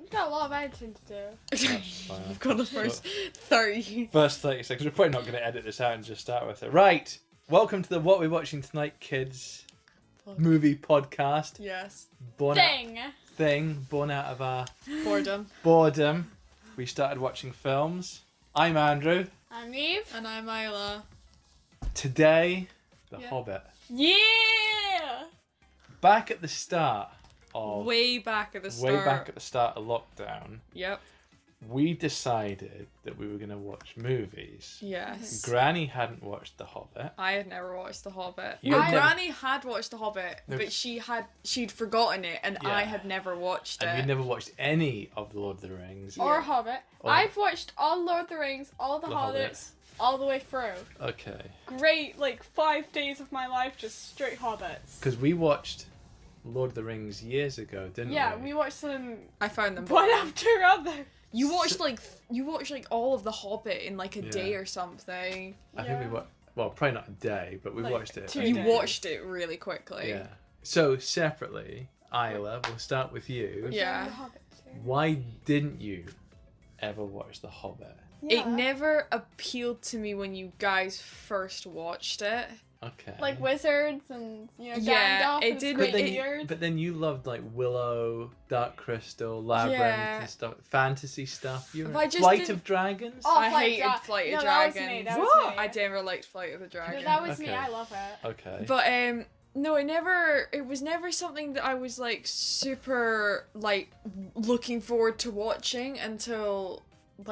We've got a lot of editing to do. That's fine. You've got the first 30. First 30 seconds. We're probably not going to edit this out and just start with it. Right. Welcome to the What We're Watching Tonight Kids movie podcast. Yes. Born out of our boredom. We started watching films. I'm Andrew. I'm Eve. And I'm Isla. Today, The Hobbit. Yeah! Back at the start of... Way back at the start of lockdown. Yep. We decided that we were going to watch movies. Yes. Granny hadn't watched The Hobbit. I had never watched The Hobbit. Granny had watched The Hobbit, No. but she'd forgotten it, and Yeah. I had never watched it. And you'd never watched any of The Lord of the Rings. Or Hobbit. Or- I've watched all Lord of the Rings, all the Hobbit. Hobbits, all the way through. Okay. Great, 5 days of my life just straight Hobbits. Because we watched Lord of the Rings years ago, didn't we? Yeah, we watched them I found them one boring. after other. You watched all of The Hobbit in a day Yeah. or something. I think we watched... Well, probably not a day, but we watched it. 2 You days. watched it really quickly. Yeah. So, separately, Isla, we'll start with you. Yeah. The Hobbits too. Why didn't you ever watch The Hobbit? Yeah. It never appealed to me when you guys first watched it. Okay. Like wizards and, Yeah, Gandalf it and did- great but then, beard. but then you loved Willow, Dark Crystal, Labyrinth Yeah. and stuff, fantasy stuff. You But were I just Flight didn't- of Dragons. Oh, I Flight hated Dra- Flight no, of that was Dragons. me, that was me. I never liked Flight of the Dragons. No, that was me, Okay. I love it. Okay. But no, it was never something that I was super looking forward to watching until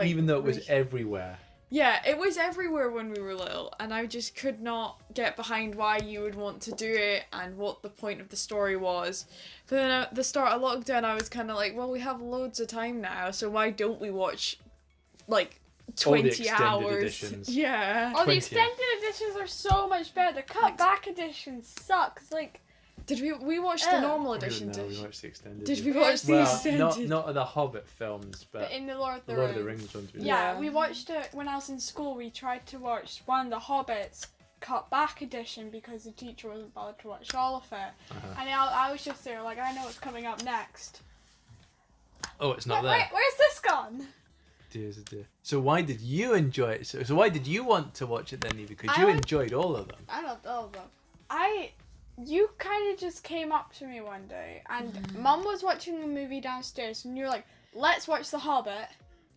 Even though it was everywhere. Yeah, it was everywhere when we were little, and I just could not get behind why you would want to do it and what the point of the story was. But then at the start of lockdown, I was kind of like, well, we have loads of time now, so why don't we watch 20 extended hours? editions. Yeah. Oh, the 20. extended editions are so much better. The cut back edition sucks. Did we watch the normal We edition? didn't know, we Did watched the extended. we edition. watch the Well, extended? not of the Hobbit films, but But in the Lord of the the Lord of Rings. the Rings ones. We did. Yeah, we watched it when I was in school. We tried to watch one of the Hobbits cut back edition because the teacher wasn't bothered to watch all of it. Uh-huh. And I was just there I know what's coming up next. Oh, it's not Wait, there. where's this gone? Dears, dear. So why did you enjoy it? So why did you want to watch it then, Eva? Because I you would- enjoyed all of them. I loved all of them. You kind of just came up to me one day, and Mum was watching a movie downstairs, and you were like, "Let's watch The Hobbit."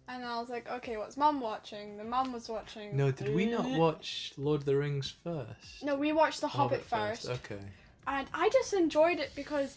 And I was like, "Okay, what's Mum watching?" Then Mum was watching. No, did we not watch Lord of the Rings first? No, we watched The Hobbit first. Okay. And I just enjoyed it because,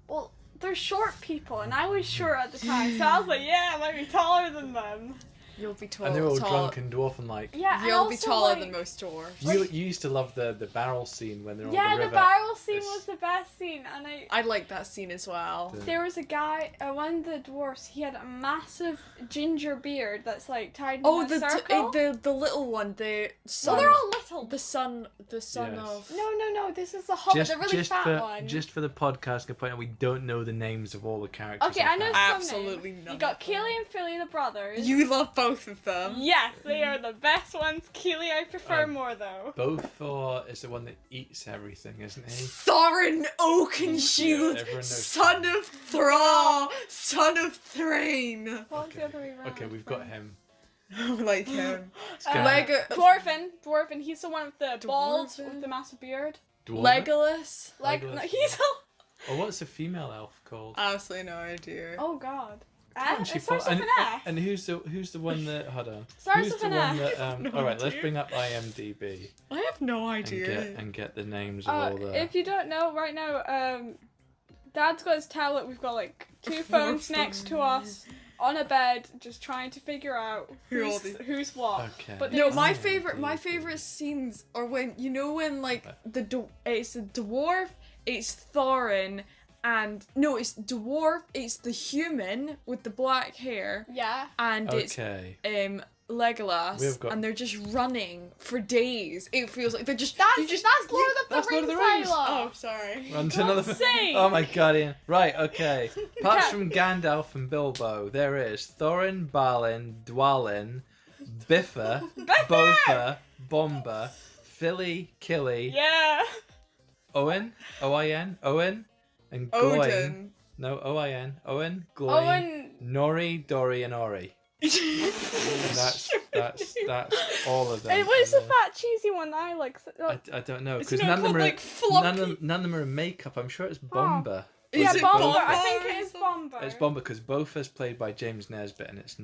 well, they're short people, and I was short at the time, so I was like, "Yeah, I might be taller than them." You'll be tall. And they're all tall. drunk and dwarf and Yeah, and You'll be also, taller like- than most dwarves. You used to love the barrel scene when they're Yeah, on the the river. barrel scene It's- was the best scene, and I like that scene as well. there was a guy, one of the dwarfs, he had a massive ginger beard that's tied in a circle. the little one, the son. Well, they're all little. The son Yes. of. No, this is the Hobbit, the really fat one. Just for the podcast, can point out we don't know the names of all the characters. Okay, I know some Absolutely names. none You got of them. Keely and Philly, the brothers. You love both of them. Yes, they are the best ones. Keely I prefer more, though. Bothor is the one that eats everything, isn't he? Thorin Oakenshield, Yeah, everyone knows son of Thra, son of Thrain. What's Okay. the other way around? Okay, we've got him. I like him. Scan- Dwarfin, he's the one with the bald, Dwarven? with the massive beard. Dwarven? Legolas. Legolas. No, he's a... Oh, what's the female elf called? Absolutely no idea. Oh, God. And It she starts fought- with an F. and who's the one that hold on? Starts Who's with the an one F. that No all right, let's idea. bring up IMDb I have no and idea. get the names of all the If you don't know, right now, Dad's got his tablet. We've got two phones next to us on a bed, just trying to figure out Who all who's what. Okay. But No, there's- my IMDb. favorite scenes are when it's a dwarf, it's Thorin, and no, it's dwarf, it's the human with the black hair, Yeah. and Okay. it's Legolas, We've got- and they're just running for days. It feels like they're just That's you just Lord of the that's Lord Rings, of the Rings. Isla. Oh, sorry. On to another. God's sake. Oh my god, Ian. Right, okay. Apart from Gandalf and Bilbo, there is Thorin, Balin, Dwalin, Biffa, Botha, Bomba, Philly, Killy, Yeah. Owen, Oin, Owen, and Goin. Odin. No, O-I-N. Owen, Gloin, Owen. Nori, Dory, and Ori. And that's all of them. Hey, what's the And, fat cheesy one that I like? I don't know It's because not none of them called, are like, floppy. none of them are in makeup. I'm sure it's Bomber. Yeah, Is it Bomber. Bomber? I think it is Bomber. It's Bomber because Bofa's played by James Nesbitt, and it's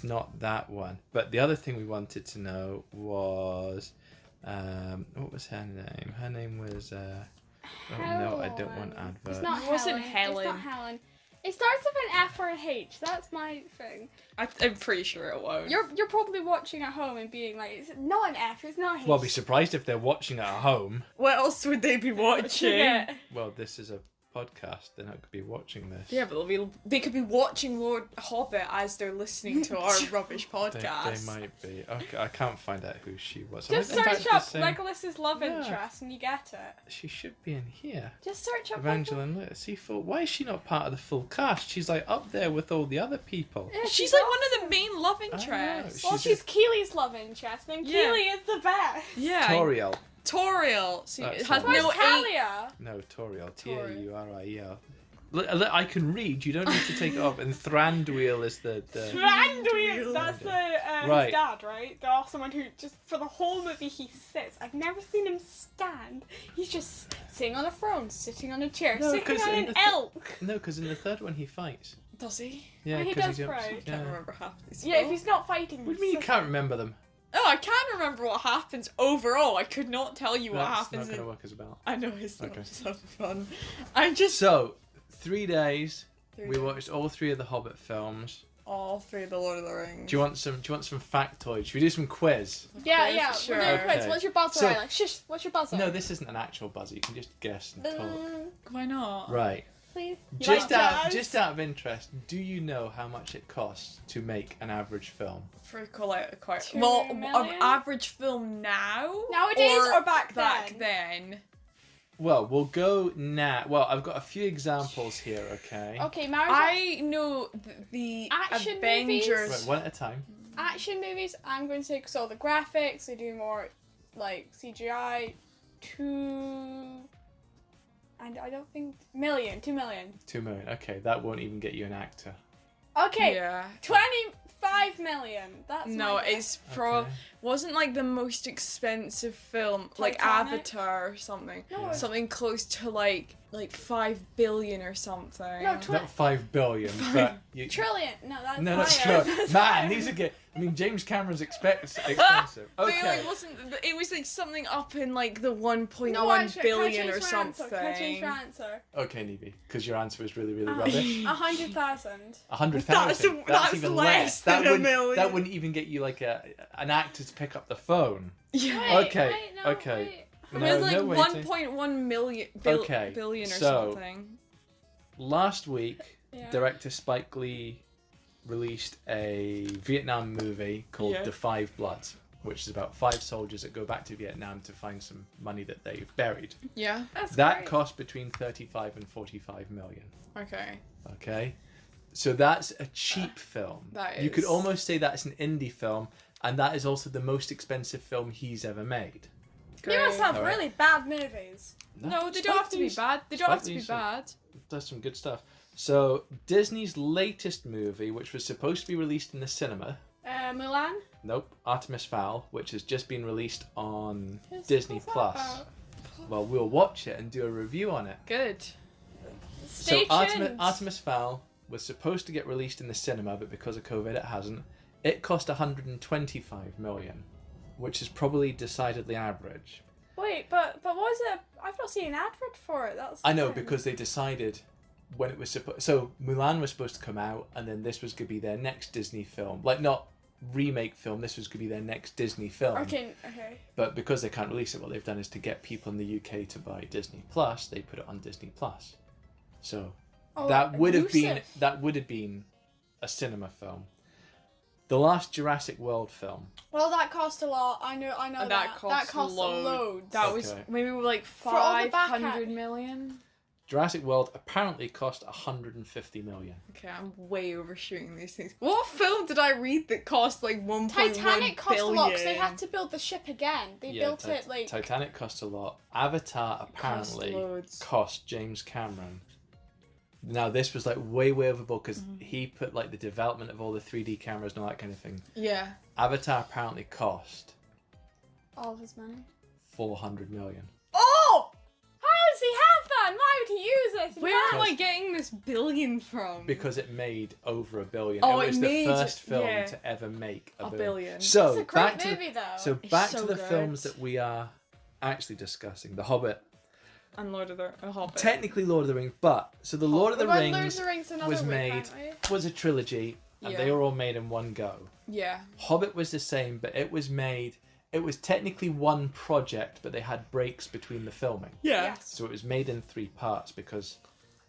not that one. But the other thing we wanted to know was, what was her name? Her name was. Oh no, I don't want Helen. advert. It's not It wasn't Helen. It's not Helen. It starts with an F or an H. That's my thing. I'm pretty sure it won't. You're probably watching at home and being like, it's not an F. It's not an H. Well, I'll be surprised if they're watching at home. What else would they be watching? Yeah. Well, this is a podcast. They're not going to be watching this. Yeah, but they could be watching Lord Hobbit as they're listening to our rubbish podcast. They might be. Okay, I can't find out who she was. Just In fact, search up the same- Legolas's love Yeah. interest and you get it. She should be in here. Just search up. Evangeline Lewis. See, why is she not part of the full cast? She's like up there with all the other people. Yeah, She's like awesome. one of the main love I know. interests. Well, she's Keely's love interest, and Yeah. Keely is the best. Yeah. Toriel. Toriel. See, That's it has right. Where's no A. Talia? No, Toriel. Tauriel. I can read. You don't need to take it off. And Thranduil is the. Thranduil. That's Right. his dad, right? The awesome one who just for the whole movie he sits. I've never seen him stand. He's just sitting on a throne, sitting on a chair, No, sitting 'cause on in an the elk. No, because in the third one he fights. Does he? Yeah, Oh, he because does jumps. fight. I can't remember half these. Yeah, if he's not fighting. What do you mean you can't remember them? Oh, I can remember what happens overall. I could not tell you what That's happens. not going to work as a belt. I know it's not Okay. just having fun. I'm just So, 3 days. We 3 watched all 3 of the Hobbit films. all 3 of the Lord of the Rings. Do you want some factoids? Should we do some quiz? Yeah, Quiz, yeah. sure. We're doing quiz. Okay. What's your buzzer? So- Like, shush. What's your buzzer? No, this isn't an actual buzzer. You can just guess and talk. Why not? Right. Please. You Just like out, jazz? just out of interest, do you know how much it costs to make an average film? For quite 2 well, an million? average film now. Nowadays or back then? Well, we'll go now. Well, I've got a few examples here. Okay. Okay, Mara. I know the Action Avengers. Right, one at a time. Action movies, I'm going to say, because all the graphics, they do more, like, CGI, 2... I don't think... 2 million. 2 million. Okay, that won't even get you an actor. Okay, Yeah. 25 million. That's No, my guess. it's pro. Okay. Wasn't like the most expensive film, like Titanic? Avatar or something. No, Yeah. Something close to like 5 billion or something. No, Not 5 billion, but you. trillion. No, that's No, that's higher. true. That's Man, higher. these are good. I mean, James Cameron's expensive. But Okay. it like wasn't. It was like something up in like the 1.1 No, actually, billion can I or change my answer? Can I change something. your answer? Okay, Nevi, because your answer was really, really rubbish. 100,000. 100,000. That's even less That than a wouldn't. million. That wouldn't even get you like an actor to pick up the phone. Yeah. Wait, Okay, wait, no, okay. wait. It was like no waiting. 1.1 million Okay, billion or so- something. Last week, Yeah. director Spike Lee released a Vietnam movie called Yeah. The Five Bloods, which is about 5 soldiers that go back to Vietnam to find some money that they've buried. Yeah. That's That great. cost between 35 and 45 million. Okay. Okay? So that's a cheap film. That You could is. almost say that's an indie film, and that is also the most expensive film he's ever made. You must have Alright. really bad movies. No, they Spike don't have to be Lee's- bad. They don't have to Spike be Lee's bad. does some good stuff. So Disney's latest movie, which was supposed to be released in the cinema, Mulan. nope, Artemis Fowl, which has just been released on What's Disney that Plus. about? Well, we'll watch it and do a review on it. Good. Stay so tuned. Artemis Fowl was supposed to get released in the cinema, but because of COVID, it hasn't. It cost 125 million, which is probably decidedly average. Wait, but what was it? I've not seen an advert for it. That's I know, the thing. because they decided when it was supposed. So Mulan was supposed to come out, and then this was going to be their next Disney film, like not remake film. This was going to be their next Disney film. Okay. But because they can't release it, what they've done is to get people in the UK to buy Disney Plus. They put it on Disney Plus. So Oh, that would have elusive. been a cinema film. The last Jurassic World film. Well, that cost a lot. I know And that. that cost a load. load. That was Okay. maybe like For all the back 500 million. Jurassic World apparently cost 150 million. Okay, I'm way overshooting these things. What film did I read that cost like 1.1 Titanic cost a lot because they billion? had to build the ship again. They built it like. Titanic cost a lot. Avatar apparently loads. cost James Cameron Now this was like way overboard because he put like the development of all the 3D cameras and all that kind of thing. Yeah. Avatar apparently cost All of his money. 400 million. Oh! How does he have that? And why would he use it? Where am I getting this billion from? Because it made over $1 billion. Oh, it was it the made- first film yeah. to ever make a A billion. billion. So It's a back great to movie, though. so It's back so to the good. films that we are actually discussing. The Hobbit, And Lord of the Hobbit. technically Lord of the Rings, but so the Lord of the We're Rings Lord of the Rings another was week, made aren't we? was a trilogy, and Yeah. they were all made in one go. Yeah. Hobbit was the same, but it was made. It was technically one project, but they had breaks between the filming. Yeah. Yes. So it was made in 3 parts because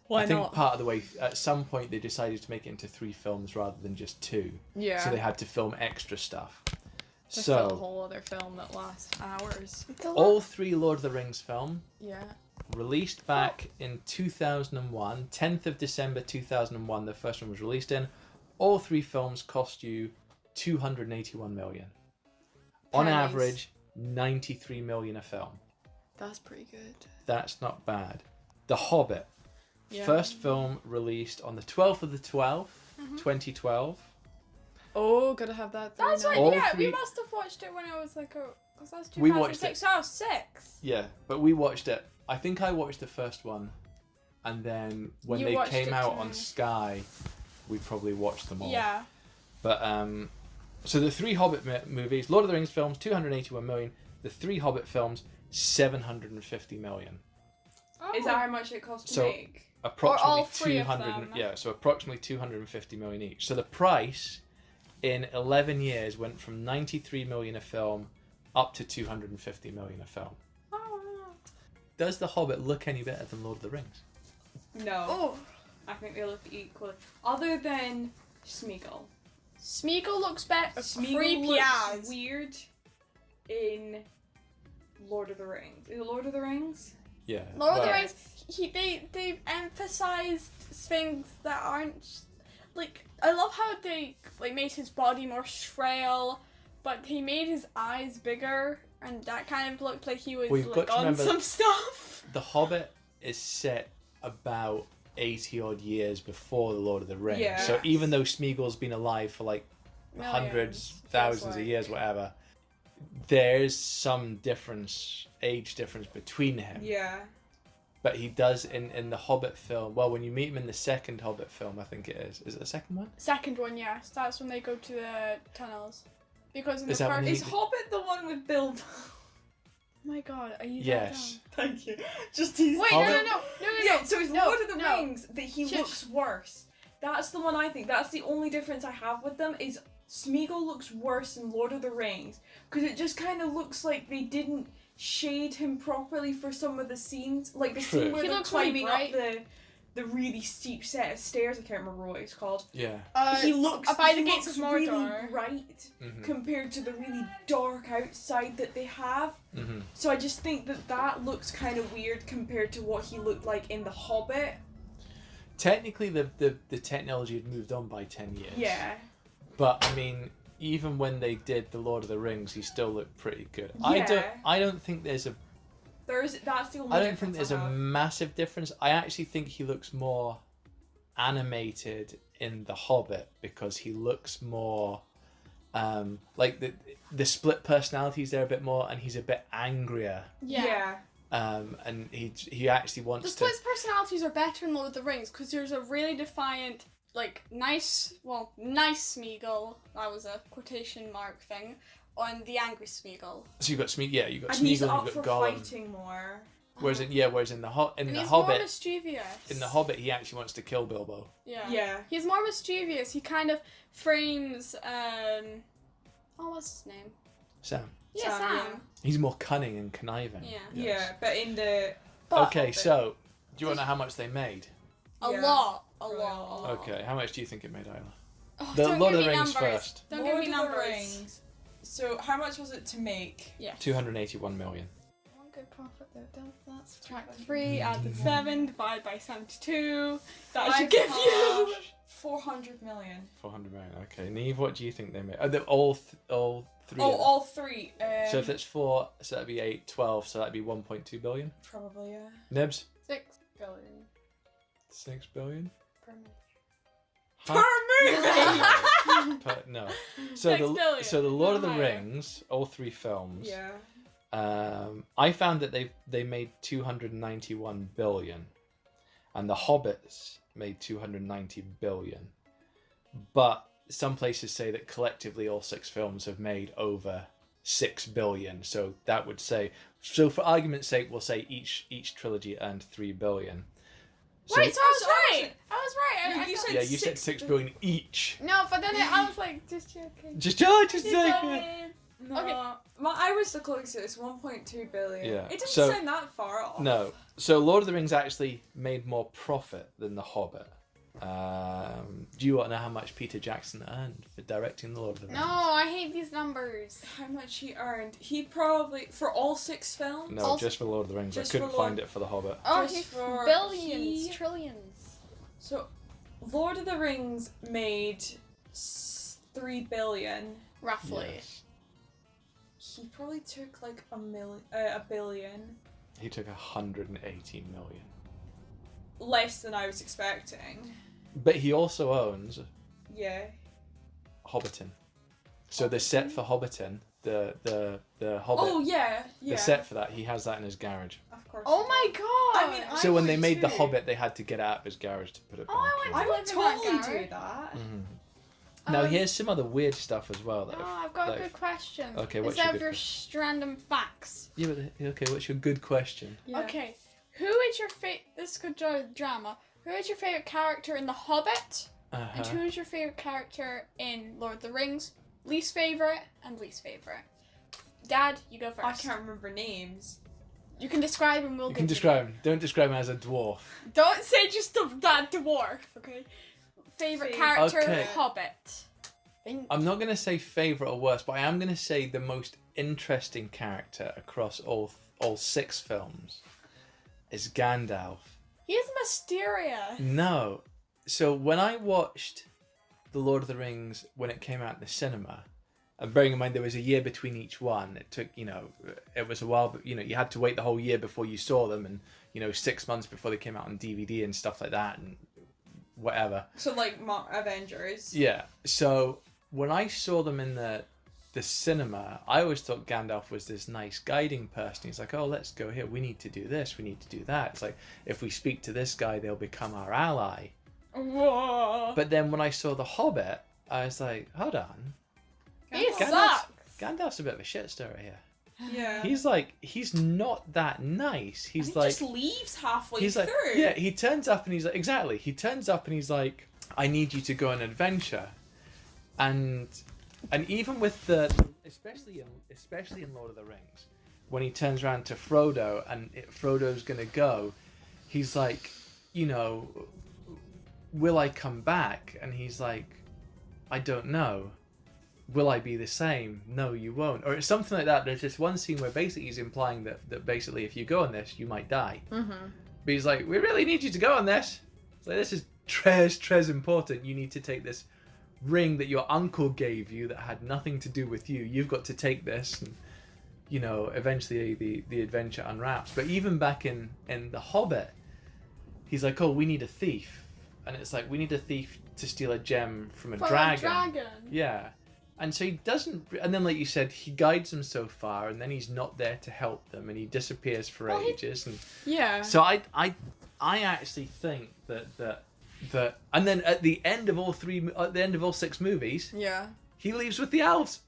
Why I think not? part of the way, at some point, they decided to make it into 3 films rather than just 2. Yeah. So they had to film extra stuff. Just a So whole other film that lasts hours. all 3 Lord of the Rings film Yeah. released back in 2001, 10th of December 2001. The first one was released in. All 3 films cost you 281 million. On Pennies. average, 93 million a film. That's pretty good. That's not bad. The Hobbit, Yeah. first film released on the 12th of the 12th, 2012. Oh, gotta have that. That's right. right, All yeah. 3 We must have watched it when I was like, because that's 2006. We watched it. So I was 6. Yeah, but we watched it. I think I watched the first one, and then when You they watched came it out too. on Sky, we probably watched them all. Yeah. But so the 3 Hobbit movies, Lord of the Rings films, 281 million. The 3 Hobbit films, 750 million. Oh. Is that how much it costs to So- make? Approximately all 3 of 200. them. Yeah, so approximately 250 million each. So the price in 11 years went from 93 million a film up to 250 million a film. Oh. Does The Hobbit look any better than Lord of the Rings? No. Oh. I think they look equal. Other than Smeagol. Smeagol looks better. Smeagol Creepy looks as. weird in Lord of the Rings. Is it Lord of the Rings? Yeah. Lord of the well, Rings, they emphasized things that aren't like. I love how they like made his body more frail, but he made his eyes bigger, and that kind of looked like he was Well, you've got like to on remember- some stuff. The Hobbit is set about 80 odd years before the Lord of the Rings. Yeah. So even though Smeagol's been alive for like hundreds, Millions, thousands feels of like. years, whatever, there's some difference, age difference between him. Yeah. But he does in the Hobbit film. Well, when you meet him in the second Hobbit film, I think it is. Is it the second one? Second one, yes, that's when they go to the tunnels. Because in Is the that when first, he- Is Hobbit the one with Bilbo? oh my god, are you Yes. Thank you. Just teasing. Wait, no, Hobbit- no, no, no, no, Yeah, no. so it's no, Lord of the no. Rings that he Shush. looks worse. That's the one I think. That's the only difference I have with them is Smeagol looks worse in Lord of the Rings because it just kind of looks like they didn't shade him properly for some of the scenes, like the True. scene where He they're looks really climbing up bright. the really steep set of stairs. I can't remember what it's called. Yeah. He looks by the he gates looks of really Mordor. bright Mhm. compared to the really dark outside that they have. Mhm. So I just think that looks kind of weird compared to what he looked like in The Hobbit. Technically, the technology had moved on by 10 years. Yeah. But I mean, even when they did the Lord of the Rings, he still looked pretty good. Yeah. I don't think there's a That's the only I don't think difference there's I a have. massive difference. I actually think he looks more animated in The Hobbit because he looks more like the split personalities there a bit more, and he's a bit angrier. Yeah. And he actually The wants to. split's personalities are better in Lord of the Rings because there's a really defiant, like, nice Smeagol, that was a quotation mark thing, on the angry Smeagol. So you've got you've got And he's Smeagol, up you've for got Gollum. fighting more. Whereas in the And the he's more Hobbit, mischievous. in the Hobbit, he actually wants to kill Bilbo. Yeah. Yeah. He's more mischievous. He kind of frames, what's his name? Sam. Yeah, Sam, Sam. He's more cunning and conniving. Yeah. Yes. Yeah, but in the But Okay, Hobbit. so do you want to know how much they made? a Yeah. lot. Right. Okay, how much do you think it made, Isla? Oh, The don't Lord give of the me Rings numbers. first. Don't Lord give me of the numbers. Rings. So how much was it to make? Yeah. 281 million. One good profit though. That's subtract 3, add the 7, divide by 72. That should give you. 400 million. 400 million. Okay, Neve, what do you think they made? They're all three. Oh, of them. all three. So if it's 4, so that'd be 8, 12, so that'd be 1.2 billion. Probably, yeah. Nibs? 6 billion. 6 billion? Per movie. Per movie! No. 6 billion. So the Lord of the Higher. Rings, all 3 films. Yeah. I found that they made 291 billion, and the Hobbits made 290 billion. But some places say that collectively all 6 films have made over 6 billion. So that would say, so for argument's sake, we'll say each trilogy earned 3 billion. So, Wait, so I was right. I was right. You said yeah, you said 6 billion each. No, but then I was like, just joking. Just No. Okay. Well, I was the closest, 1.2 billion. Yeah. It didn't So- sound that far off. No. So Lord of the Rings actually made more profit than The Hobbit. Do you want to know how much Peter Jackson earned for directing The Lord of the Rings? No, I hate these numbers. How much he earned? He probably, for all 6 films? No, Also- just for Lord of the Rings. I Just couldn't for Lord- find it for The Hobbit. Oh, Just he's for billions, he- trillions. So, Lord of the Rings made 3 billion. Roughly. Yes. He probably took like a billion. He took 180 million. Less than I was expecting. But he also owns Yeah. Hobbiton. So the set for Hobbiton, the Hobbit, Oh yeah, yeah. the set for that, he has that in his garage. Of course. Oh my god! I mean, So when they would made the too. Hobbit, they had to get out of his garage to put it back. Oh, I in. went I would live in that totally garage. do that. Mhm. Now here's some other weird stuff as well. That Oh, I've got a that- good question. Okay, what's Instead your of good your random facts. Yeah, but okay. What's your good question? Yeah. Okay, who is your This could drama. Who is your favorite character in The Hobbit? And who is your favorite character in Lord of the Rings? Least favorite and least favorite. Dad, you go first. I can't remember names. You can describe him. We'll You go can to describe him. Don't describe him as a dwarf. Don't say just that dwarf. Okay. Favorite character, Okay. Hobbit. I'm not gonna say favorite or worst, but I am gonna say the most interesting character across all 6 films is Gandalf. He's mysterious. No. So when I watched The Lord of the Rings when it came out in the cinema, and bearing in mind there was a year between each one, it took, it was a while, but, you had to wait the whole year before you saw them, and, 6 months before they came out on DVD and stuff like that, and whatever. So like Avengers. Yeah. So when I saw them in the cinema, I always thought Gandalf was this nice guiding person. He's like, oh, let's go here. We need to do this. We need to do that. It's like, if we speak to this guy, they'll become our ally. Whoa. But then when I saw The Hobbit, I was like, hold on. He Gandalf. sucks. Gandalf's a bit of a shit stirrer here. Yeah. He's not that nice. And He's he like, just leaves halfway he's through. like, yeah, he turns up and he's like, exactly. He turns up and he's like, I need you to go on an adventure. And even with especially in Lord of the Rings, when he turns around to Frodo and Frodo's gonna go, he's like, will I come back? And he's like, I don't know. Will I be the same? No, you won't. Or it's something like that. There's this one scene where basically he's implying that basically if you go on this, you might die. Mm-hmm. But he's like, we really need you to go on this. It's like, this is tres important. You need to take this ring that your uncle gave you that had nothing to do with you. You've got to take this. And, eventually the adventure unwraps. But even back in The Hobbit, he's like, oh, we need a thief. And it's like, we need a thief to steal a gem from a dragon. Yeah. And so he doesn't, and then like you said, he guides them so far, and then he's not there to help them, and he disappears for ages. And Yeah. so I actually think that, and then at the end of all 6 movies, Yeah. he leaves with the elves.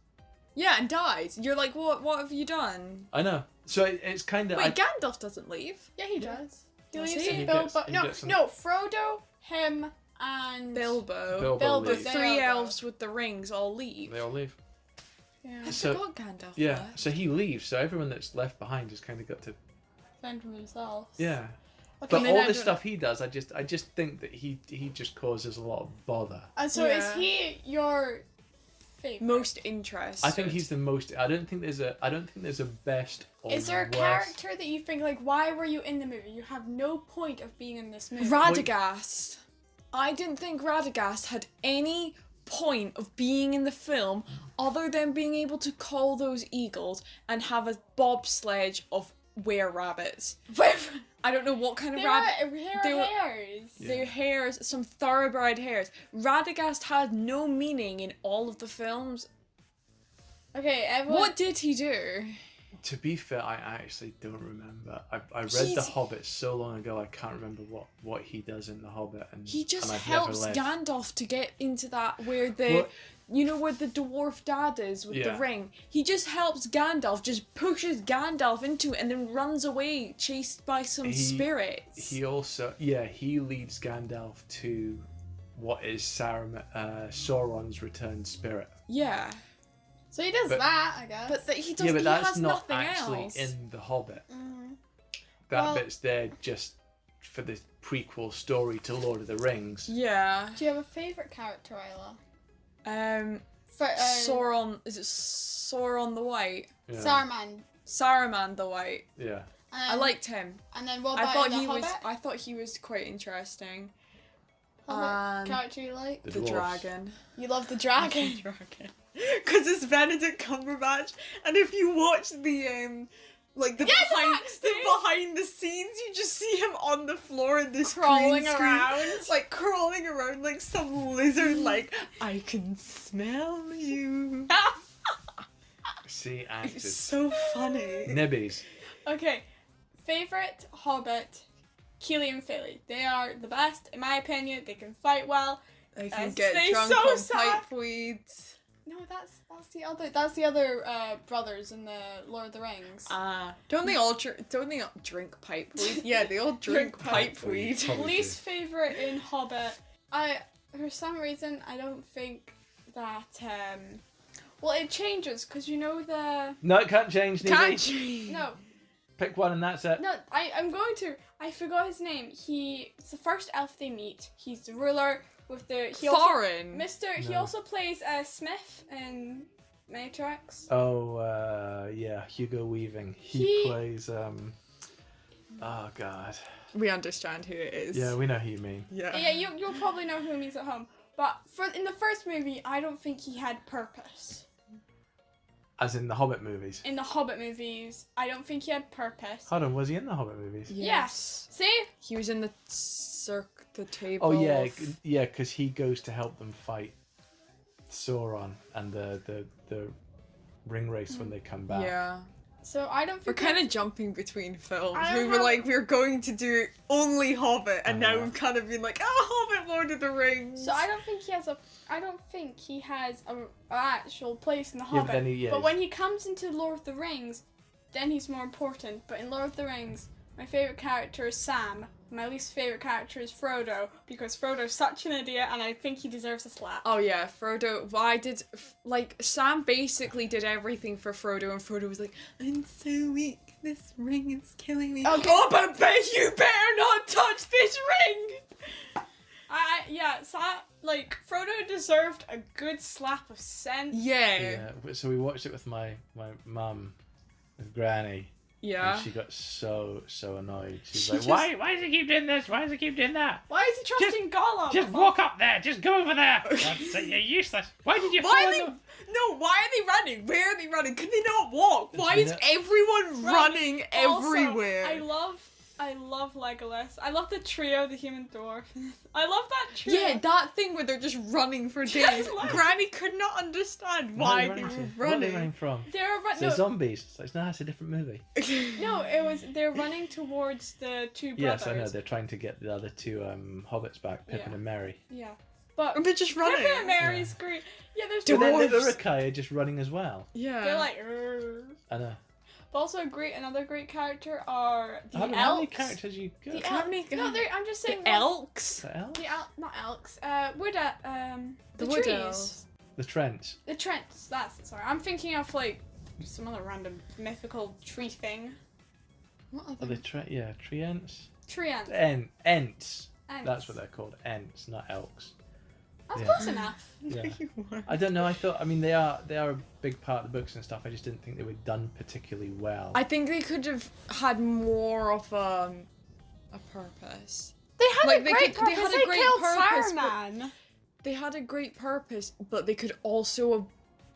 Yeah, and dies. You're like, what have you done? I know. So it's kind of. Wait, Gandalf doesn't leave. Yeah, he does. He Does leaves he? with He Bilbo. gets- he No, gets some- no, Frodo, him, and Bilbo. Bilbo leaves. The There 3 we go. elves with the rings all leave. They all leave. Yeah. I So- forgot Gandalf Yeah. left. So he leaves. So everyone that's left behind has kind of got to. Fend from themselves. Yeah. Okay, But then all I the don't- stuff he does, I just think that he just causes a lot of bother. and so is Yeah. he your favorite? Most interested. I think he's the most. I don't think there's a best. Or Is there a worst. character that you think like, why were you in the movie? You have no point of being in this movie. Radagast. I didn't think Radagast had any point of being in the film other than being able to call those eagles and have a bobsledge of were-rabbits. I don't know what kind of They rabbit. were hares. They're hares, some thoroughbred hares. Radagast had no meaning in all of the films. Okay, everyone. What did he do? To be fair, I actually don't remember. I read The Hobbit so long ago, I can't remember what he does in The Hobbit. And He just and I've helps never read. Gandalf to get into that where the, where the dwarf dad is with the ring. He just helps Gandalf, just pushes Gandalf into it and then runs away, chased by some spirits. He also, he leads Gandalf to what is Sauron's returned spirit. Yeah. So he does that, I guess. But he does. Yeah, but he that's has not nothing actually else. in The Hobbit. Mhm. That bit's there just for the prequel story to Lord of the Rings. Yeah. Do you have a favourite character, Isla? Sauron. Is it Sauron the White? Yeah. Saruman. Saruman the White. Yeah. I liked him. And then what I about thought the he Hobbit? was. I thought he was quite interesting. Hobbit character you like? The dwarves. dragon. You love the dragon. Because it's Benedict Cumberbatch, and if you watch the behind the scenes, you just see him on the floor in this Crawling green screen, around. like crawling around like some lizard. Like, I can smell you. See, It's acted. so funny. Nibbies. Okay, favourite Hobbit, Keely and Philly. They are the best, in my opinion. They can fight well. I can Stay get drunk so on sad. pipe weeds. No, that's the other brothers in the Lord of the Rings. Don't they all drink pipe weed? Yeah, they all drink pipe weed. Probably Least favourite in Hobbit. For some reason, I don't think that. Well, it changes because you know the. No, it can't change, Nibby. Can't you? No, Pick one and that's it. no. I'm going to. I forgot his name. It's the first elf they meet. He's the ruler with the. Foreign. He No. also plays Smith in Matrix. Oh, Hugo Weaving. He plays, oh, God. We understand who it is. Yeah, we know who you mean. Yeah. Yeah, you'll probably know who he's at home. But in the first movie, I don't think he had purpose. As in the Hobbit movies. In the Hobbit movies, I don't think he had purpose. Hold on, was he in the Hobbit movies? Yes. See? He was in the table. Oh, yeah, because he goes to help them fight Sauron and the ring race when they come back. Yeah. So I don't We're think kind of jumping between films. I We don't were have- like, we're going to do only Hobbit, and now Uh-huh. we've kind of been like, oh, Hobbit, Lord of the Rings. So I don't think he has a actual place in the Yeah, Hobbit. but then he- But when he comes into Lord of the Rings, then he's more important. But in Lord of the Rings, my favourite character is Sam. My least favourite character is Frodo, because Frodo's such an idiot and I think he deserves a slap. Oh yeah, Frodo. Sam basically did everything for Frodo, and Frodo was like, I'm so weak. This ring is killing me. Okay. Oh, but you better not touch this ring. Frodo deserved a good slap of sense. Yeah. Yeah, so we watched it with my mum, with Granny. Yeah. And she got so annoyed. She's She like, just- why does he keep doing this? Why does he keep doing that? Why is he trusting Gollum? Just walk up there. Just go over there. You're useless. Why did you Why fall are they? in the... No, why are they running? Where are they running? Can they not walk? Why is everyone running Also, everywhere? I love Legolas. I love the trio, the human dwarf. I love that trio. Yeah, that thing where they're just running for days. Granny could not understand why they were What are they running. running from? They're They're zombies. It's like, no, it's a different movie. they're running towards the two brothers. Yes, I know. They're trying to get the other two hobbits back, Pippin Yeah. and Merry. Yeah. But And they're just running. Pippin and Mary's great. Yeah, there's But then the Dwarves. Uruk-hai are just running as well. Yeah. They're like "Rrr." I know. But also another great character are the How elks. many characters you got? The How elks. many- No, I'm just saying the elks. The elves? not elks. The wood trees. elves. The Trents. The Trents. Sorry. I'm thinking of some other random mythical tree thing. What Are other they Treants? Treants? Ents. Ents. That's what they're called. Ents, not elks. That's Yeah. close enough. Yeah. You were. I don't know. I mean, they are a big part of the books and stuff. I just didn't think they were done particularly well. I think they could have had more of a purpose. They had Like, a they great could- they purpose. had a They great killed purpose, but- Saruman. They had a great purpose, but they could also have.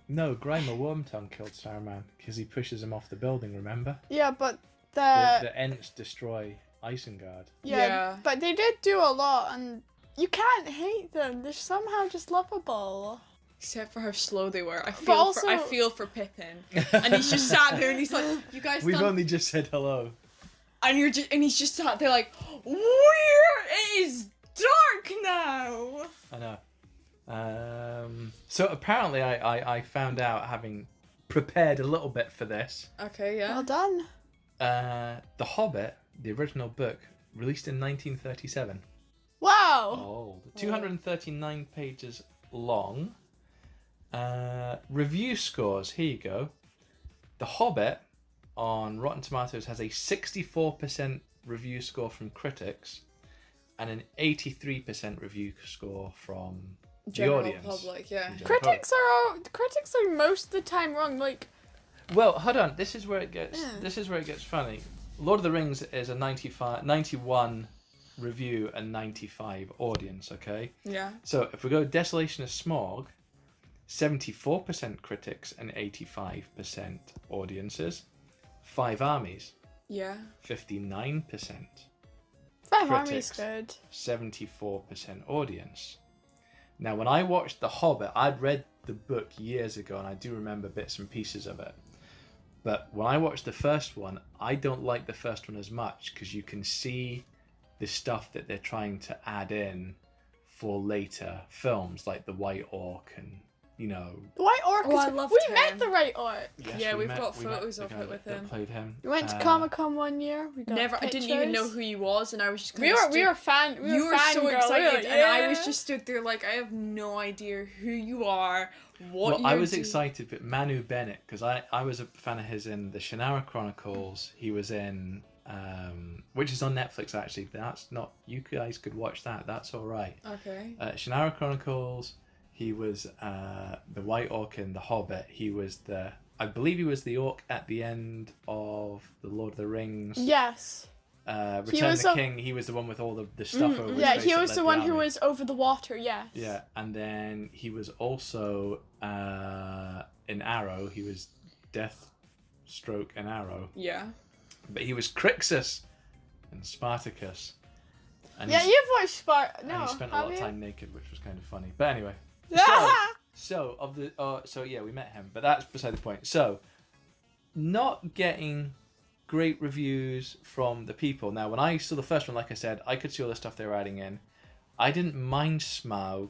No, Grimer Wormtongue killed Saruman because he pushes him off the building. Remember? Yeah, but The Ents destroy Isengard. Yeah, but they did do a lot, and you can't hate them. They're somehow just lovable. Except for how slow they were. I also- feel for Pippin. And he's just sat there and he's like, you guys We've done... only just said hello. And he's just sat there like, it is dark now. I know. So apparently I found out, having prepared a little bit for this, Okay, yeah. Well done. The Hobbit, the original book, released in 1937. Wow. Old. 239 pages long. Review scores, here you go. The Hobbit on Rotten Tomatoes has a 64% review score from critics and an 83% review score from General the audience. public, yeah. Critics are most of the time wrong. Like, Well, hold on. This is where it gets funny. Lord of the Rings is a 91 review and 95 audience, okay? Yeah. So if we go Desolation of Smaug, 74% critics and 85% audiences. Five Armies, Yeah. 59%. Five Armies Critics. good. 74% audience. Now, when I watched The Hobbit, I'd read the book years ago, and I do remember bits and pieces of it. But when I watched the first one, I don't like the first one as much, because you can see the stuff that they're trying to add in for later films, like the White Orc and, you know... The White Orc Oh, is I loved We him. met the White Orc. Yes, Yeah, we we've got photos the of guy it with that him. played him. We went to Comic-Con one year. We got I didn't even know pictures. who he was, and I was just kind We of were you were so fangirls. excited, We were, and I was yeah. just stood there like, I have no idea who you are, what Well, you're I was doing. excited, but Manu Bennett, because I was a fan of his in the Shannara Chronicles. He was in, which is on Netflix actually. That's not, you guys could watch that. That's all right. Okay. Shannara Chronicles. He was the White Orc in The Hobbit. He was I believe he was the orc at the end of the Lord of the Rings. Yes. Return of the King. He was the one with all the stuff over his Yeah, face he that was led the one who army. was over the water. Yes. Yeah, and then he was also in Arrow. He was Deathstroke in Arrow. Yeah. But he was Crixus in Spartacus. And Yeah, he's- you've watched Spark. and No, he spent a have lot of you? time naked, which was kind of funny. But anyway. So yeah, we met him, but that's beside the point. So, not getting great reviews from the people. Now, when I saw the first one, like I said, I could see all the stuff they were adding in. I didn't mind Smaug,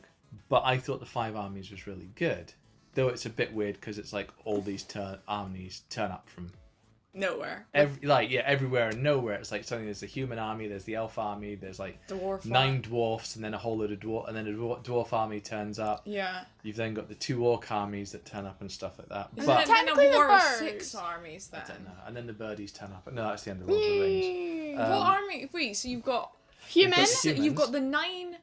but I thought the Five Armies was really good. Though it's a bit weird because it's like all these armies turn up from Nowhere. everywhere and nowhere. It's like suddenly there's the human army, there's the elf army, there's like Dwarf. 9 dwarfs, and then a whole load of and then a dwarf army turns up. Yeah. You've then got the 2 orc armies that turn up and stuff like that. Isn't But it then a Technically the war of birds. 6 armies then? I don't know. And then the birdies turn up. No, that's the end of Lord of the Rings. What army? Wait, so you've got Humans. Humans. you've got the 9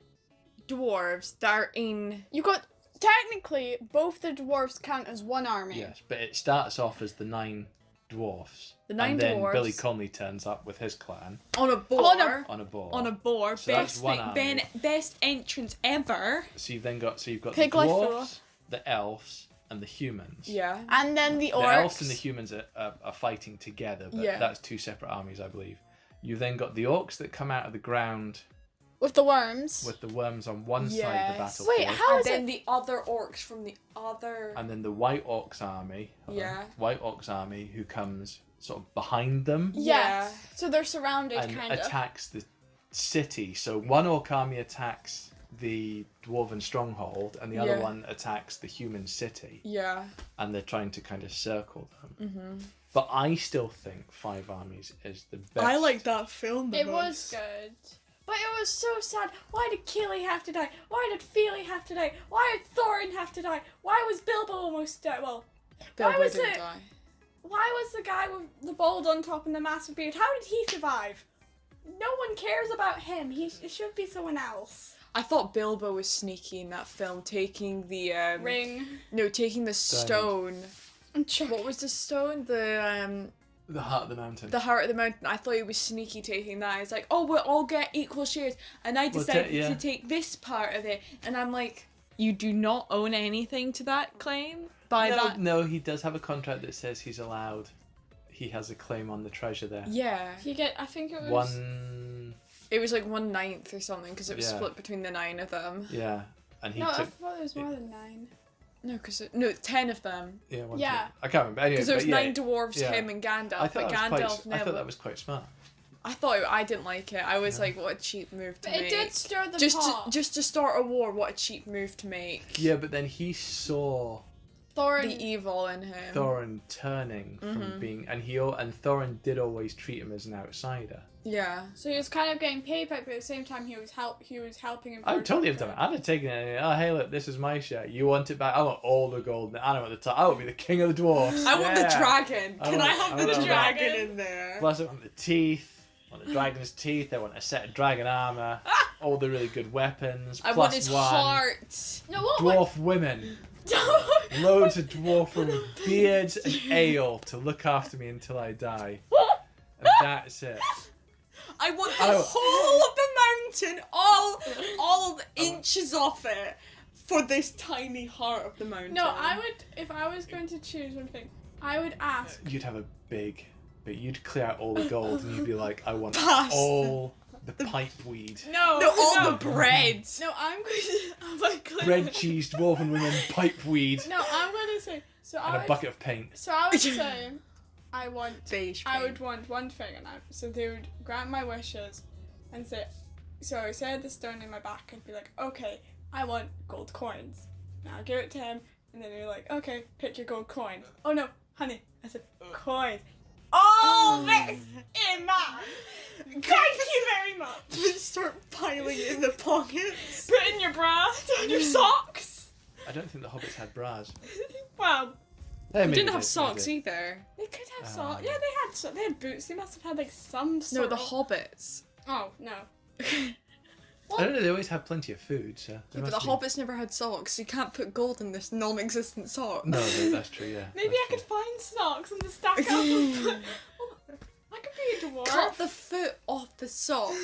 dwarves that are in. You got technically both the dwarves count as one army. Yes, but it starts off as the 9 dwarfs. The 9 and then dwarves. Billy Connolly turns up with his clan On a boar. on a board. On a boar. So that's Best one thing, army. best entrance ever. So you've got Pig the life dwarfs, fella. the elves, and the humans. Yeah. And then the The orcs. elves and the humans are fighting together, but Yeah. that's 2 separate armies, I believe. You've then got the orcs that come out of the ground with the worms. with the worms on one side of the Yes. battlefield. Wait, how And is then it? the other orcs from the other. And then the White Orcs army. Yeah. White Orcs army who comes sort of behind them Yes. Yeah. So they're surrounded, and kind of. attacks the city. So one orc army attacks the dwarven stronghold, and the other Yeah. one attacks the human city, Yeah. and they're trying to kind of circle them. Mm-hmm. But I still think Five Armies is the best. I like that film the It most. was good. But it was so sad. Why did Keely have to die? Why did Feely have to die? Why did Thorin have to die? Why was Bilbo almost dead? Well, Bilbo was didn't it- die. why was the guy with the bald on top and the massive beard? How did he survive? No one cares about him. It should be someone else. I thought Bilbo was sneaky in that film, taking the Ring. No, taking the stone. And Chuck. What was the stone? the Heart of the Mountain. The Heart of the Mountain. I thought he was sneaky taking that. It's like, oh, we'll all get equal shares, and I decided to take this part of it, and I'm like, you do not own anything to that claim. No, he does have a contract that says he's allowed he has a claim on the treasure there. Yeah. I think it was... One... It was like 1/9 or something because it was Yeah. split between the 9 of them. Yeah. And he No, I took... thought there was more than 9. No, 10 of them. Yeah, one, Yeah. two. I can't remember. Anyway, Because there was but yeah, 9 dwarves, yeah. him and Gandalf, I thought but that was Gandalf never. I thought that was quite smart. I didn't like it. I was like, what a cheap move to But make. it did stir the just pot. just to start a war, what a cheap move to make. Yeah, but then he saw Thorin... The evil in him. Thorin turning from being... And Thorin did always treat him as an outsider. Yeah. So he was kind of getting paid back, but at the same time he was helping him. I would totally have done it. I'd have taken it. Oh, hey, look, this is my share. You want it back? I want all the gold. I don't want the top. I want to be the king of the dwarves. I want the Yeah. dragon. I Can want- I have I the want the dragon dragon. in there? Plus, I want the teeth. I want the dragon's teeth. I want a set of dragon armor. All the really good weapons. I plus want his one. heart. No, what? Dwarf women. Loads of dwarf women with beards and ale to look after me until I die. And that's it. I want the Oh. whole of the mountain, all the inches of it, for this tiny heart of the mountain. No, I would, if I was going to choose one thing, I would ask. You'd have a big, but you'd clear out all the gold and you'd be like, I want Pass. all the pipe weed. No, No, all the bread. No, I'm going to. Oh my God. Bread, cheese, dwarven women, pipe weed, No, I'm going to say. So and a bucket of paint. So I would say, I want. Beige I paint. would want one thing, and so they would grant my wishes, and say, so say I had the stone in my back, I'd be like, okay, I want gold coins. Now I'll give it to him, and then they're like, okay, pick your gold coin. Oh no, honey, I said coins. Oh, this in mine. Thank you very much. Just start piling it in the pockets. Put in your bra, on your socks. I don't think the hobbits had bras. Well, They They didn't have socks either. they could have socks. Yeah, they had boots. They must have had like some No, sort the of... hobbits. Oh no. I don't know, they always have plenty of food, so... they Yeah, but the must be- hobbits never had socks. You can't put gold in this non-existent sock. No, that's true, yeah. Maybe I that's could find socks on the stack up. I could be a dwarf. Cut the foot off the sock.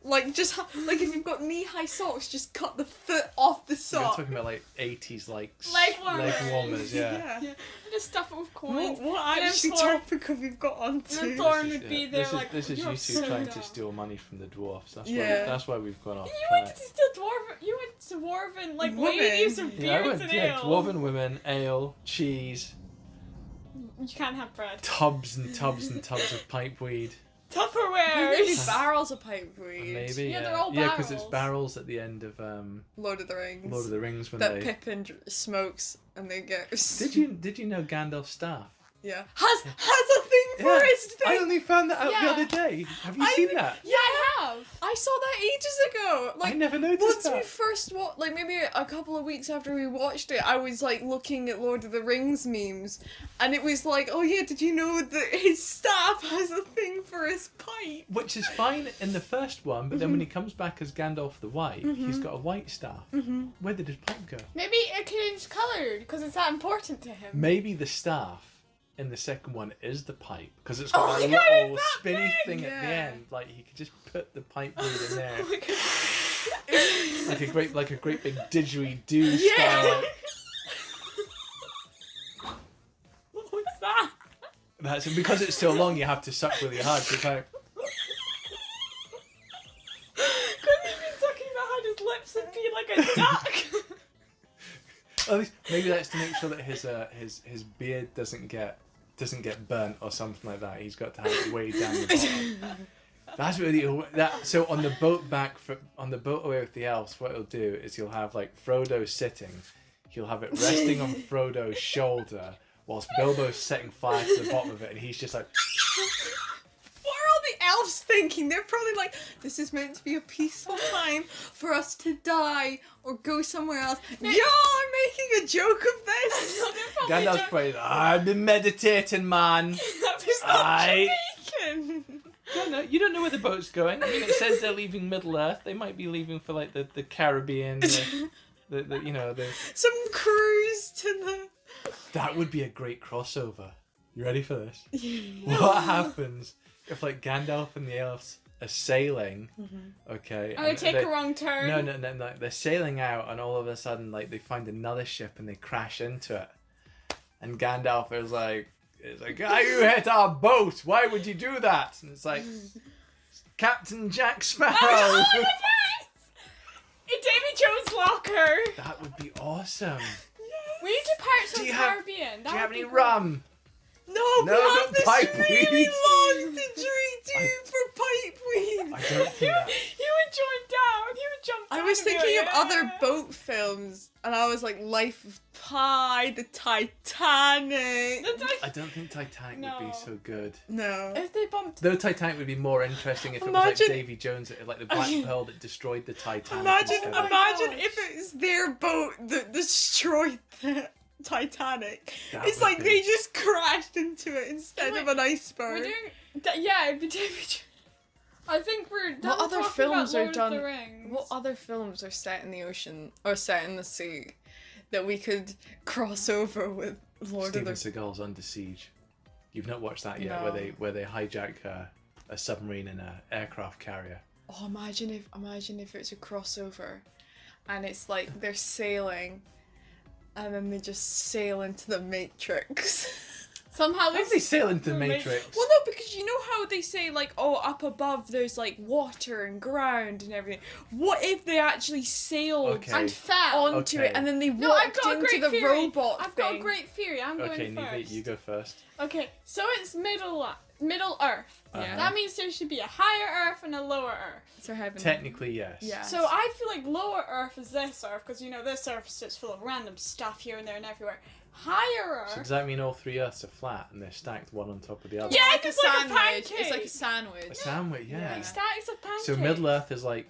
Like just like if you've got knee-high socks, just cut the foot off the true. We're sock. talking about like 80s like Leg warmers. leg warmers, yeah. Yeah. And just stuff it with coins. What And then actually Thor- topic have we got onto? And then Thor- This is- would be yeah, there this like, is, this is "You're you two so trying dumb." to steal money from the dwarfs. Yeah. That's why we've gone off You track. went to steal dwarven. You went to dwarven like Women. ladies with Yeah, I beards went, and ale. dwarven women, ale, cheese, You can't have bread. tubs and tubs and tubs of pipeweed. Tupperware. Maybe barrels of pipe weed. Maybe, Yeah, yeah. they're all Yeah, because it's barrels. barrels at the end of Lord of the Rings. Lord of the Rings when that they... Pippin smokes and they get. Did you know Gandalf's staff? Yeah. Has a thing for Yeah. his thing. I only found that out Yeah. the other day. Have you I seen didn't- that? Yeah, I have. I saw that ages ago. I Like never noticed once that. we first watched, like maybe a couple of weeks after we watched it, I was like looking at Lord of the Rings memes, and it was like, oh yeah, did you know that his staff has a thing for his pipe? Which is fine in the first one, but then when he comes back as Gandalf the White, he's got a white staff. Where did his pipe go? Maybe it changed coloured because it's that important to him. Maybe the staff in the second one is the pipe because it's got Oh that my God, little it's that spinny big! thing at the Yeah. end. Like he could just put the pipe weed in there, Oh my God. like a great big didgeridoo Yeah. style. What's that? That's because it's so long. You have to suck really hard. So it's like, Couldn't he be talking about how his lips would be like a duck? at least, maybe that's to make sure that his beard doesn't get burnt or something like that. He's got to have it way down the bottom. That's really so on the boat on the boat away with the elves. What he'll do is he'll have like Frodo sitting. He'll have it resting on Frodo's shoulder whilst Bilbo's setting fire to the bottom of it, and he's just like. What are all the elves thinking? They're probably like, this is meant to be a peaceful time for us to die or go somewhere else. Y'all are making a joke of this. Gandalf's probably like, I've been meditating, man. You don't know where the boat's going. I mean, it says they're leaving Middle Earth. They might be leaving for like the Caribbean, the Some cruise to the. That would be a great crossover. You ready for this? What happens if like Gandalf and the elves are sailing? Okay. And they take a wrong turn. No. They're sailing out, and all of a sudden, like they find another ship and they crash into it. And Gandalf is like, it's like, "Ah, you hit our boat. Why would you do that?" And it's like, Captain Jack Sparrow. Oh, yes! In Davy Jones' locker. That would be awesome. We need to Pirates of Do the you have- Caribbean. Do you have any rum? No, No, we have not this pipe really weed. long to drink for pipe weed. I don't think that. He would join down. He would jump down. I was and be thinking like, of other boat films, and I was like, Life of Pi, the Titanic. I don't think Titanic would be No. so good. No. If they bumped. Though Titanic would be more interesting if it was Imagine- like Davy Jones, like the Black Pearl that destroyed the Titanic. Imagine, instead of- imagine gosh. if it's their boat that destroyed the Titanic. That It's would like be- they just crashed into it instead Wait, of an We're iceberg. doing. Yeah, it'd be Davy Jones. I think we're done What other talking films about are Lord done? Of the Rings. What other films are set in the ocean or set in the sea that we could cross over with Lord Steven of the Seagal's Under Siege. You've not watched that yet, No. where they hijack a submarine and a aircraft carrier. Oh, imagine if it's a crossover, and it's like they're sailing, and then they just sail into the Matrix. Somehow How do they sail into the the Matrix? Well, no, because you know how they say like, oh, up above there's like water and ground and everything. What if they actually sailed Okay. and fell. onto Okay. it and then they No, I've walked got a into great the theory. robot I've thing? got a great theory. I'm Okay, going Neve, first. you go first. Okay, so it's Middle Earth. Yeah. That means there should be a higher Earth and a lower Earth. So heaven. Technically, yes. Yeah. So I feel like lower Earth is this Earth because you know this Earth is just full of random stuff here and there and everywhere. Higher So Earth. does that mean all three Earths are flat and they're stacked one on top of the other? Yeah, like a it's like a sandwich. pancake. It's like a sandwich. A sandwich, yeah. Like stacks of pancakes. So Middle Earth is like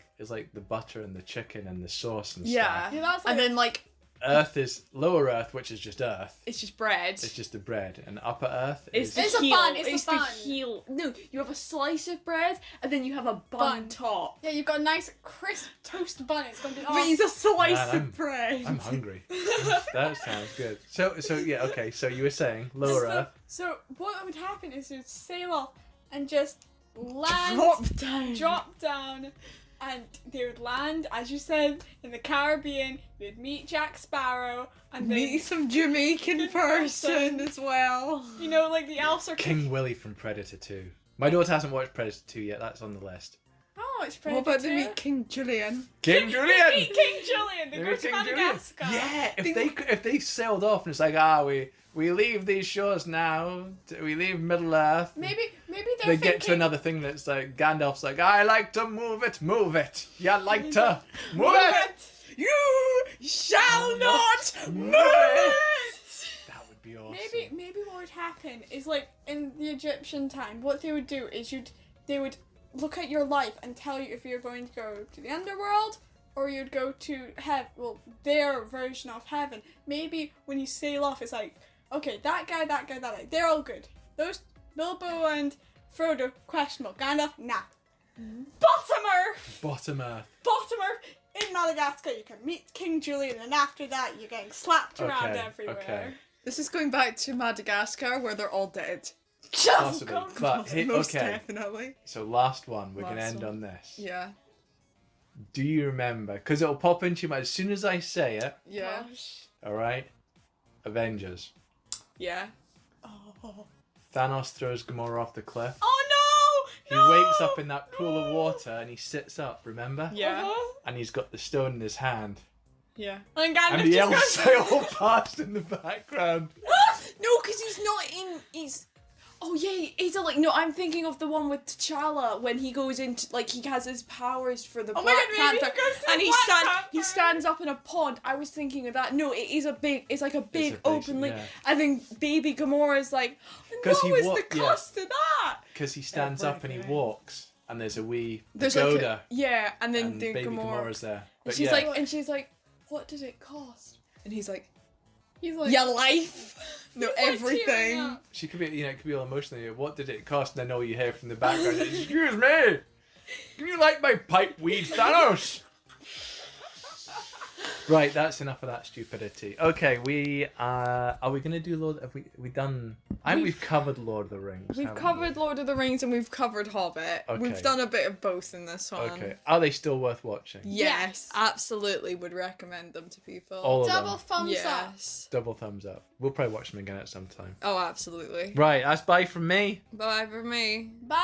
the butter and the chicken and the sauce and Yeah. stuff. Yeah, that's like And then like Earth is Lower Earth, which is just Earth. it's just bread. It's just the bread, and Upper Earth It's is the It's a heel. bun, it's a It's bun. the heel. No, you have a slice of bread and then you have a bun Bun. top. yeah, you've got a nice crisp toast bun. It's gonna be But it's a slice Man, of bread. I'm hungry. That sounds good. So yeah, okay. So you were saying Lower Earth. So what would happen is you'd sail off and just land, Drop down. drop down, and they would land, as you said, in the Caribbean. You'd meet Jack Sparrow, and Meet then some Jamaican Good person person. as well. you know, like the elves are. King Willie from Predator 2. My daughter hasn't watched Predator 2 yet. That's on the list. Oh, it's What about to Predator. meet King Julian? King They Julian. meet King Julian. They They go meet to King Julian. Madagascar. Yeah, if they sailed off and it's like we leave these shores now. We leave Middle Earth. Maybe they're They thinking. get to another thing that's like Gandalf's like, I like to move it, move it. You like to move it. You shall not move it. it! That would be awesome. Maybe what would happen is like in the Egyptian time, what they would do is they would look at your life and tell you if you're going to go to the underworld or you'd go to their version of heaven. Maybe when you sail off, it's like, okay, that guy, they're all good. Those Bilbo and Frodo, questionable. Gandalf, nah. Bottom Earth! Bottom Earth. Bottom Earth! In Madagascar, you can meet King Julian, and after that, you're getting slapped around Okay, everywhere. okay. This is going back to Madagascar where they're all dead. Possibly. Oh, But Most okay. definitely. So last one, we're gonna Last end one. on this. Yeah. Do you remember? Because it'll pop into your mind as soon as I say it. Yeah. Gosh. All right. Avengers. Yeah. Oh. Thanos throws Gamora off the cliff. Oh no! He No! wakes up in that pool of water and he sits up. Remember? Yeah. Uh-huh. And he's got the stone in his hand. Yeah. And Gandalf And the just elves goes, sail past in the background. No, because he's not in. He's. Oh yeah, he's like no. I'm thinking of the one with T'Challa when he goes into like he has his powers for the Oh my Black God, maybe he Panther, goes to and the he Black he Panther. stands up in a pond. I was thinking of that. No, it is a big. It's like a big open lake. yeah. And then baby Gamora is like, 'Cause what he was wa- the yeah. cost of that? Because he stands up and he Everything. walks. And there's a wee There's pagoda. like a, and then and the baby Gamora. Gamora's there. And But she's yeah, like, what did it cost? And he's like, He's like, your life, no he's like tearing everything. up. she could be, it could be all emotional. What did it cost? And then all you hear from the background is, excuse me, do you like my pipe weed, Thanos? Right, that's enough of that stupidity. Okay, we are we gonna do Lord? Have we done? I think we've covered Lord of the Rings. We've haven't covered we? Lord of the Rings and we've covered Hobbit. Okay. We've done a bit of both in this one. Okay, are they still worth watching? Yes, absolutely would recommend them to people. All of Double them. thumbs up. Yes. Double thumbs up. We'll probably watch them again at some time. Oh, absolutely. Right, that's bye from me. Bye for me. Bye.